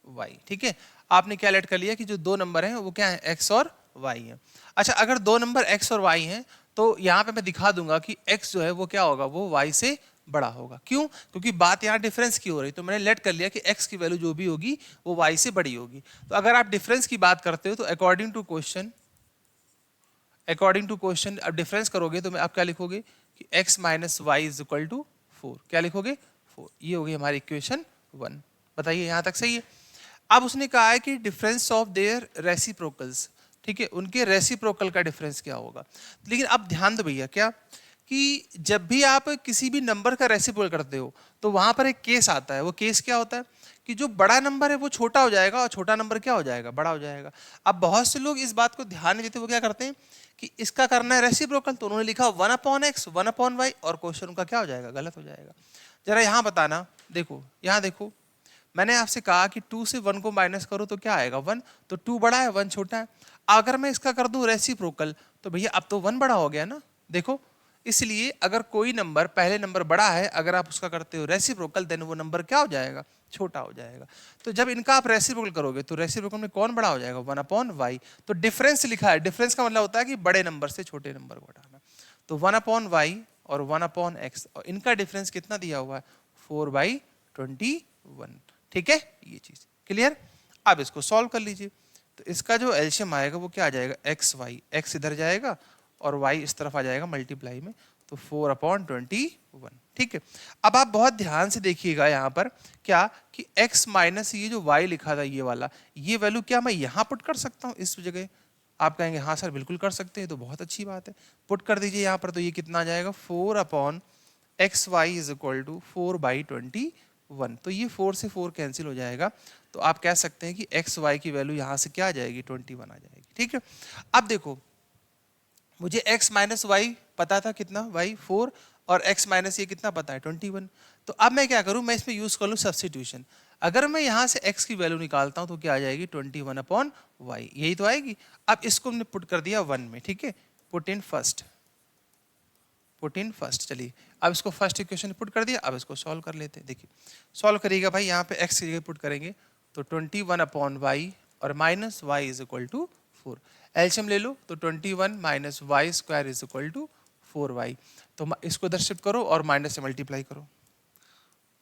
y। ठीक है, आपने क्या लेट कर लिया कि जो 2 नंबर हैं वो क्या है x और y है। अच्छा अगर 2 नंबर x और y हैं तो यहाँ पे मैं दिखा दूंगा कि x जो है वो क्या होगा, वो y से बड़ा होगा। क्यों? क्योंकि बात यहाँ डिफरेंस की हो रही, तो मैंने लेट कर लिया कि x की वैल्यू जो भी होगी वो y से बड़ी होगी। तो अगर आप डिफरेंस की बात करते हो तो अकॉर्डिंग टू क्वेश्चन अब डिफरेंस करोगे तो आप क्या लिखोगे कि x minus y is equal to 4। क्या लिखोगे? 4। ये होगी हमारी इक्वेशन 1। बताइए यहाँ तक सही है? अब उसने कहा है कि डिफरेंस ऑफ देयर रेसिप्रोकल्स, ठीक है, उनके रेसिप्रोकल का डिफरेंस क्या होगा। लेकिन अब ध्यान दो भैया क्या कि जब भी आप किसी भी नंबर का रेसिप्रोकल करते हो तो वहां पर एक केस आता है। वो केस क्या होता है कि जो बड़ा नंबर है वो छोटा हो जाएगा और छोटा नंबर क्या हो जाएगा? बड़ा हो जाएगा। अब बहुत से लोग इस बात को ध्यान नहीं देते, वो क्या करते हैं कि इसका करना है रेसिप्रोकल, तो उन्होंने लिखा 1/x 1/y और क्वेश्चन उनका क्या हो जाएगा? गलत हो जाएगा। जरा यहाँ बताना, देखो यहाँ देखो, मैंने आपसे कहा कि 2 से 1 को माइनस करो तो क्या आएगा? 1। तो 2 बड़ा है, 1 छोटा है। अगर मैं इसका कर दूं रेसिप्रोकल तो भैया अब तो 1 बड़ा हो गया ना, देखो। इसलिए अगर कोई नंबर पहले नंबर बड़ा है, अगर आप उसका करते हो रेसिप्रोकल, देन वो नंबर क्या हो जाएगा? छोटा हो जाएगा। तो जब इनका आप रेसिप्रोकल करोगे तो रेसिप्रोकल में कौन बड़ा हो जाएगा? 1/y। तो डिफरेंस लिखा है, डिफरेंस का मतलब होता है कि बड़े नंबर से छोटे नंबर को हटाना। तो 1/y और 1/x, और इनका डिफरेंस कितना दिया हुआ है? 4/21। ठीक है, ये चीज क्लियर। अब इसको सॉल्व कर लीजिए, तो इसका जो एलसीएम आएगा वो क्या आ जाएगा? एक्स वाई, एक्स इधर जाएगा और y इस तरफ आ जाएगा मल्टीप्लाई में, तो 4/21। ठीक है। अब आप बहुत ध्यान से देखिएगा यहाँ पर क्या कि x माइनस ये जो y लिखा था ये वाला, ये वैल्यू क्या मैं यहाँ पुट कर सकता हूँ इस जगह? आप कहेंगे हाँ सर बिल्कुल कर सकते हैं, तो बहुत अच्छी बात है, पुट कर दीजिए यहाँ पर। तो ये कितना आ जाएगा? 4/xy is equal to 4/21। तो ये 4 से 4 कैंसिल हो जाएगा, तो आप कह सकते हैं कि एक्स वाई की वैल्यू यहाँ से क्या आ जाएगी? 21 आ जाएगी। ठीक है। अब देखो मुझे x माइनस वाई पता था कितना? y 4, और x माइनस ये कितना पता है? 21। तो अब मैं क्या करूं, मैं इसमें यूज कर लूं सब्स्टिट्यूशन। अगर मैं यहां से x की वैल्यू निकालता हूं तो क्या आ जाएगी? 21/y, यही तो आएगी। अब इसको हमने पुट कर दिया 1 में, ठीक है, put in first, put in first. चलिए अब इसको फर्स्ट इक्वेशन पुट कर दिया, अब इसको सॉल्व कर लेते हैं। देखिए सॉल्व करिएगा भाई, यहाँ पे x की जगह पुट करेंगे तो 21/y और minus y is equal to 4। LCM ले लो तो 21 minus y square is equal to 4y। तो इसको इधर शिफ्ट करो और माइनस से मल्टीप्लाई करो,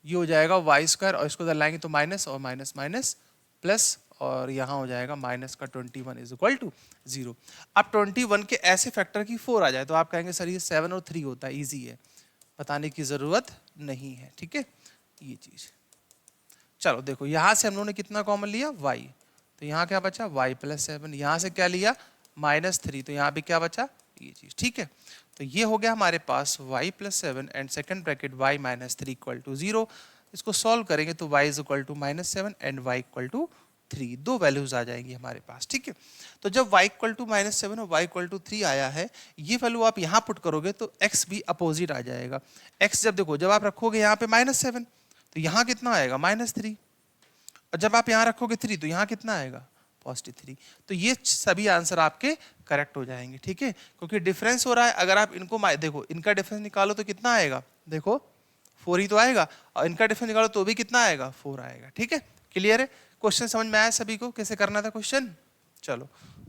ये हो जाएगा वाई स्क्वायर, और इसको इधर लाएंगे तो माइनस और माइनस माइनस प्लस, और यहाँ हो जाएगा माइनस का 21 इज इक्वल टू 0। अब 21 के ऐसे फैक्टर की 4 आ जाए तो आप कहेंगे सर ये 7 और 3 होता है, ईजी है, बताने की जरूरत नहीं है। ठीक है, ये चीज। चलो देखो यहाँ से हम लोगों ने कितना कॉमन लिया? y, तो यहाँ क्या बचा? y plus 7। यहाँ से क्या लिया? -3, तो यहाँ भी क्या बचा? ये चीज। ठीक है, तो ये हो गया हमारे पास y plus 7 and second bracket y minus 3 equal to 0। इसको सॉल्व करेंगे तो y is equal to -7 and y equal to 3, दो वैल्यूज आ जाएंगी हमारे पास। ठीक है, तो जब y इक्वल टू -7 और y इक्वल टू 3 आया है, ये वैल्यू आप यहाँ पुट करोगे तो x भी अपोजिट आ जाएगा। x जब देखो, जब आप रखोगे यहाँ पे -7 तो यहाँ कितना आएगा? -3, और जब आप यहाँ रखोगे 3 तो यहाँ कितना आएगा? +3। तो ये सभी आंसर आपके करेक्ट हो जाएंगे। ठीक है, क्योंकि डिफरेंस हो रहा है। अगर आप इनको देखो, इनका डिफरेंस निकालो तो कितना आएगा? देखो 4 ही तो आएगा, और इनका डिफरेंस निकालो तो भी कितना आएगा? 4 आएगा। ठीक है, क्लियर है? क्वेश्चन समझ में आया सभी को कैसे करना था क्वेश्चन? चलो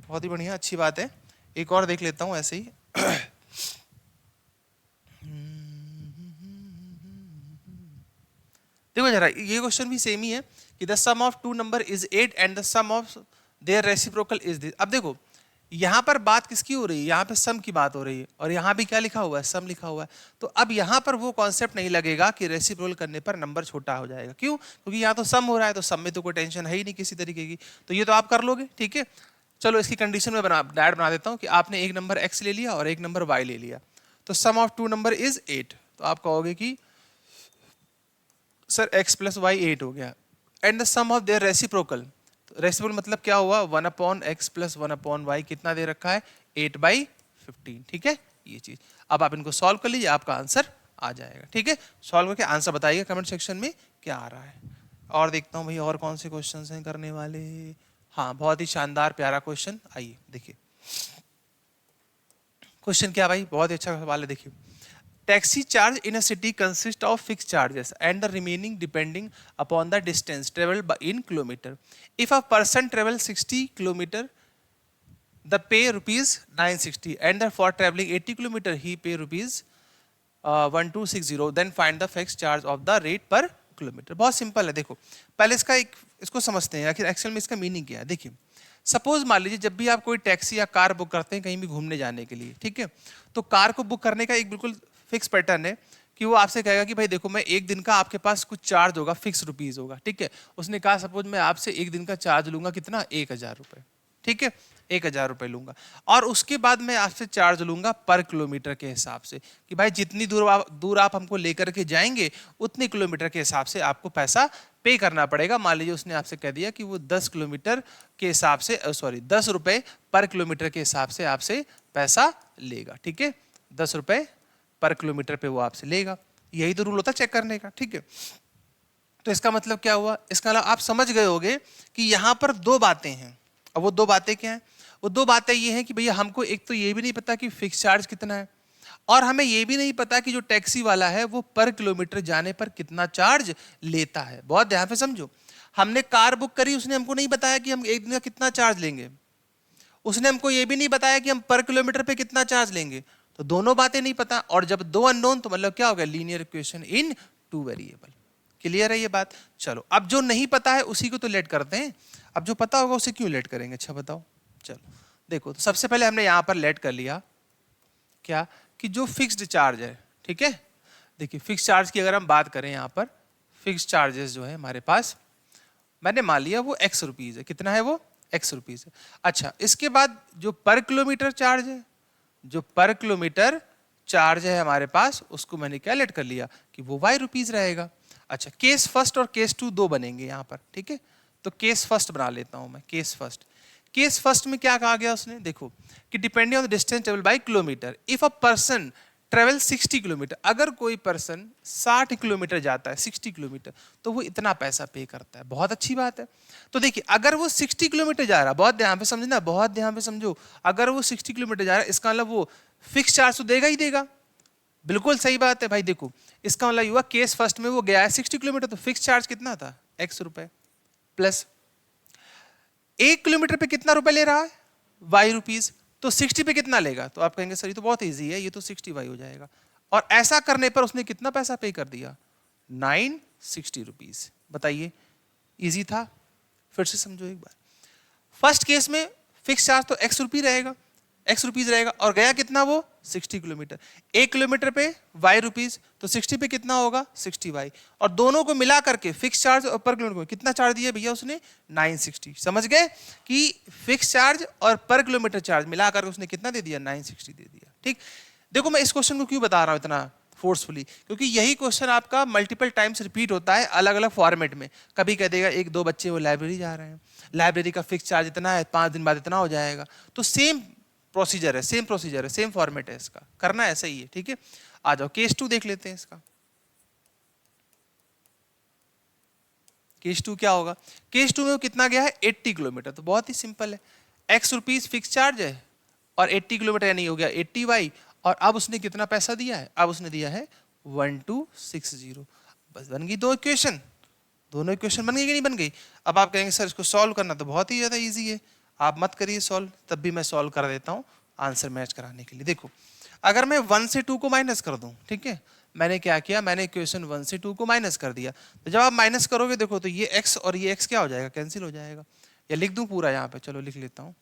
बहुत ही बढ़िया, अच्छी बात है। एक और देख लेता हूँ ऐसे ही। देखो जरा, ये क्वेश्चन भी सेम ही है कि the sum of two number is 8 and the sum of their reciprocal is this. अब देखो यहाँ पर बात किसकी हो रही है? यहाँ पे सम की बात हो रही है, और यहाँ भी क्या लिखा हुआ है? सम लिखा हुआ है। तो अब यहाँ पर वो कॉन्सेप्ट नहीं लगेगा कि रेसिप्रोकल करने पर नंबर छोटा हो जाएगा। क्यों? क्योंकि यहाँ तो सम हो रहा है, तो सम में तो कोई टेंशन है ही नहीं किसी तरीके की, तो ये तो आप कर लोगे। ठीक है, चलो इसकी कंडीशन में डायरेक्ट बना देता हूँ कि आपने एक नंबर x ले लिया और एक नंबर y ले लिया, तो सम ऑफ टू नंबर इज 8। तो आप कहोगे कि सर x प्लस वाई 8 हो गया, and the sum of their reciprocal. Reciprocal मतलब क्या हुआ? 1/x प्लस 1/y कितना दे रखा है? 8/15। ठीक है, ये चीज। अब आप इनको सॉल्व कर लीजिए, आपका आंसर आ जाएगा। ठीक है, सॉल्व करके आंसर बताइए कमेंट सेक्शन में क्या आ रहा है। और देखता हूँ भाई और कौन से क्वेश्चन हैं करने वाले। हाँ, बहुत ही शानदार प्यारा क्वेश्चन, आइए देखिए क्वेश्चन क्या भाई, बहुत ही अच्छा सवाल है। देखिए, taxi charge in a city consists of fixed charges and the remaining depending upon the distance traveled by in kilometer. If a person travels 60 kilometer, the pay rupees 960, and for traveling 80 kilometer he pay rupees 1260, then find the fixed charge of the rate per kilometre. बहुत simple है, देखो पहले इसको समझते हैं आखिर actual में इसका मीनिंग क्या है। देखिए सपोज मान लीजिए जब भी आप कोई टैक्सी या कार बुक करते हैं कहीं भी घूमने जाने के लिए, ठीक है, तो कार को बुक करने का एक बिल्कुल फिक्स पैटर्न है कि वो आपसे कहेगा कि भाई देखो मैं एक दिन का आपके पास कुछ चार्ज होगा, फिक्स रुपीज होगा, ठीक है। उसने कहा सपोज मैं आपसे एक दिन का चार्ज लूंगा कितना, 1000 रुपये, ठीक है, 1000 रुपये लूंगा। और उसके बाद मैं आपसे चार्ज लूंगा पर किलोमीटर के हिसाब से कि भाई जितनी दूर आप हमको लेकर के जाएंगे उतने किलोमीटर के हिसाब से आपको पैसा पे करना पड़ेगा। मान लीजिए उसने आपसे कह दिया कि वो 10 किलोमीटर के हिसाब से 10 रुपए पर किलोमीटर के हिसाब से आपसे पैसा लेगा, ठीक है, 10 रुपए पर किलोमीटर पे वो आपसे लेगा। यही तो रूल होता है चेक करने का, ठीक है। तो इसका मतलब क्या हुआ, इसका मतलब आप समझ गए होंगे कि यहाँ पर दो बातें हैं। अब वो दो बातें क्या हैं, वो दो बातें ये हैं कि भैया हमको एक तो ये भी नहीं पता कि फिक्स चार्ज कितना है, और हमें ये भी नहीं पता कि जो टैक्सी वाला है वो पर किलोमीटर जाने पर कितना चार्ज लेता है। बहुत ध्यान से समझो, हमने कार बुक करी, उसने हमको नहीं बताया कि हम एक दिन का कितना चार्ज लेंगे, उसने हमको ये भी नहीं बताया कि हम पर किलोमीटर पे कितना चार्ज लेंगे। तो दोनों बातें नहीं पता, और जब दो अननोन तो मतलब क्या होगा, linear equation in two variable. Clear है ये बात। चलो अब जो नहीं पता है उसी को तो लेट करते हैं, अब जो पता होगा उसे क्यों लेट करेंगे। अच्छा बताओ, चलो देखो तो सबसे पहले हमने यहां पर लेट कर लिया क्या, कि जो फिक्स्ड चार्ज है, ठीक है। देखिए फिक्स चार्ज की अगर हम बात करें, यहां पर फिक्स चार्जेस जो है हमारे पास, मैंने मान लिया वो x रुपीज है। कितना है वो, x रुपीज है। अच्छा इसके बाद जो पर किलोमीटर चार्ज है, जो पर किलोमीटर चार्ज है हमारे पास, उसको मैंने क्या लेट कर लिया कि वो y रुपीज रहेगा। अच्छा केस फर्स्ट और केस टू दो बनेंगे यहाँ पर, ठीक है। तो केस फर्स्ट बना लेता हूं मैं, केस फर्स्ट। केस फर्स्ट में क्या कहा गया उसने, देखो कि depending on the distance travel by kilometre, if a person travel 60 kilometre, अगर कोई पर्सन 60 किलोमीटर जाता है, 60 किलोमीटर, तो वो इतना पैसा पे करता है। बहुत अच्छी बात है। तो देखिए अगर वो 60 किलोमीटर जा रहा है, बहुत ध्यान पे समझना, बहुत ध्यान पे समझो, अगर वो 60 किलोमीटर जा रहा है इसका मतलब वो फिक्स चार्ज तो देगा ही देगा। बिल्कुल सही बात है भाई। देखो इसका मतलब हुआ केस फर्स्ट में वो गया है 60 किलोमीटर, तो फिक्स चार्ज कितना था, x रुपए, प्लस 1 किलोमीटर पे कितना रुपए ले रहा है, y रुपीज, तो 60 पे कितना लेगा। तो आप कहेंगे सर ये तो बहुत इजी है, ये तो 60y हो जाएगा। और ऐसा करने पर उसने कितना पैसा पे कर दिया, 960 रुपीज। बताइए इजी था। फिर से समझो एक बार, फर्स्ट केस में फिक्स चार्ज तो x रुपी रहेगा, x रुपीज रहेगा, और गया कितना वो 60 किलोमीटर, 1 किलोमीटर पे y रुपीज, तो 60 पे कितना होगा 60y, और दोनों को मिला करके फिक्स चार्ज और पर किलोमीटर कितना चार्ज दिया भैया उसने, 960। समझ गए कि फिक्स चार्ज और पर किलोमीटर चार्ज मिला करके उसने कितना दे दिया, 960 दे दिया। ठीक, देखो मैं इस क्वेश्चन को क्यों बता रहा हूं इतना फोर्सफुली, क्योंकि यही क्वेश्चन आपका मल्टीपल टाइम्स रिपीट होता है अलग अलग फॉर्मेट में। कभी कह देगा एक दो बच्चे वो लाइब्रेरी जा रहे हैं, लाइब्रेरी का फिक्स चार्ज इतना है, 5 दिन बाद इतना हो जाएगा। तो सेम प्रोसीजर है, सेम प्रोसीजर है, सेम फॉर्मेट है, इसका करना ऐसा ही है। ठीक है, आ जाओ केस 2 देख लेते हैं इसका। केस 2 क्या होगा, केस 2 में वो कितना गया है 80 किलोमीटर। तो बहुत ही सिंपल है, x रुपीज फिक्स चार्ज है और 80 किलोमीटर यानी हो गया 80y, और अब उसने कितना पैसा दिया है, अब उसने दिया है 1260। बस बन गई दो इक्वेशन, दोनों इक्वेशन बन गई कि नहीं बन गई। अब आप कहेंगे सर इसको सॉल्व करना तो बहुत ही ज्यादा इजी है, आप मत करिए सॉल्व, तब भी मैं सॉल्व कर देता हूँ आंसर मैच कराने के लिए। देखो अगर मैं 1 से 2 को माइनस कर दूं, ठीक है, मैंने क्या किया, मैंने इक्वेशन 1 से 2 को माइनस कर दिया। तो जब आप माइनस करोगे देखो तो ये x और ये x क्या हो जाएगा, कैंसिल हो जाएगा। या लिख दूं पूरा यहाँ पे, चलो लिख लेता हूँ,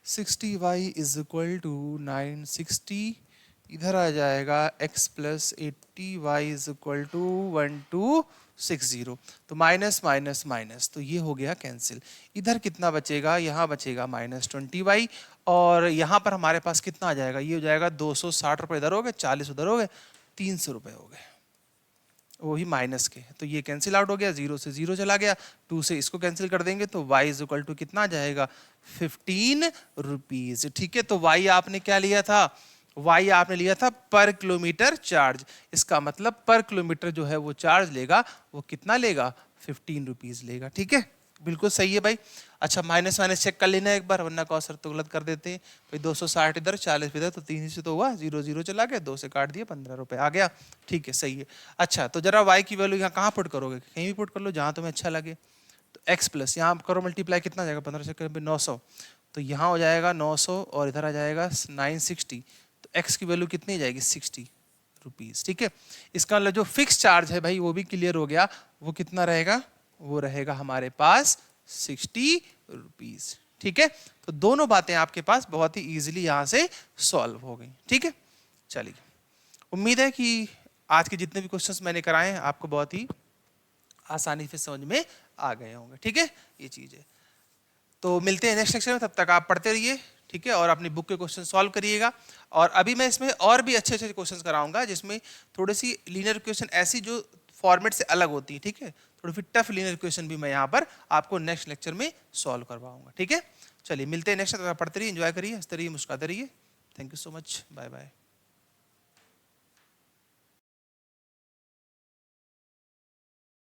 60y इज इक्वल टू 960, इधर आ जाएगा x plus 80y is equal to 1260। तो माइनस माइनस माइनस, तो ये हो गया कैंसिल। इधर कितना बचेगा, यहाँ बचेगा -20y, और यहाँ पर हमारे पास कितना आ जाएगा, ये हो जाएगा 260 रुपये इधर हो गए, 40 उधर हो गए, 300 रुपये हो गए, वही माइनस के। तो ये कैंसिल आउट हो गया, 0 से 0 चला गया, 2 से इसको कैंसिल कर देंगे तो y इज इक्वल टू कितना आ जाएगा, 15 रुपीज। ठीक है, तो y आपने क्या लिया था, y आपने लिया था पर किलोमीटर चार्ज। इसका मतलब पर किलोमीटर जो है वो चार्ज लेगा, वो कितना लेगा, 15 रुपीज लेगा। ठीक है, बिल्कुल सही है भाई। अच्छा माइनस माइनस चेक कर लेना एक बार, वरना कौ सर तो गलत कर देते हैं भाई। 260 इधर, 40 इधर, तो 3 से तो हुआ, 0 0 चला गया, 2 से काट दिया, 15 रुपए आ गया। ठीक है, सही है। अच्छा तो जरा y की वैल्यू यहाँ कहाँ पुट करोगे, कहीं भी पुट कर लो जहाँ तुम्हें अच्छा लगे। तो x प्लस यहाँ करो मल्टीप्लाई, कितना आ जाएगा, 15 से 900, तो यहाँ हो जाएगा 900 और इधर आ जाएगा 960। तो x की वैल्यू कितनी जाएगी, 60 रुपीज़। ठीक है, इसका मतलब जो फिक्स चार्ज है भाई वो भी क्लियर हो गया, वो कितना रहेगा, वो रहेगा हमारे पास 60 रुपीज़। ठीक है, तो दोनों बातें आपके पास बहुत ही इजीली यहाँ से सॉल्व हो गई। ठीक है, चलिए, उम्मीद है कि आज के जितने भी क्वेश्चंस मैंने कराए हैं आपको बहुत ही आसानी से समझ में आ गए होंगे। ठीक है, ये चीज़ है। तो मिलते हैं नेक्स्ट लेक्चर में, तब तक आप पढ़ते रहिए। ठीक है, और अपनी बुक के क्वेश्चन सॉल्व करिएगा। और अभी मैं इसमें और भी अच्छे अच्छे क्वेश्चंस कराऊंगा जिसमें थोड़ी सी लीनियर इक्वेशन ऐसी जो फॉर्मेट से अलग होती है। ठीक है, थोड़ी सी टफ लीनियर इक्वेशन भी मैं यहाँ पर आपको नेक्स्ट लेक्चर में सॉल्व करवाऊंगा। ठीक है, चलिए मिलते हैं नेक्स्ट, पढ़ते रहिए, एंजॉय करिए, हंसते रहिए, मुस्कुराते रहिए। Thank you so much, bye bye.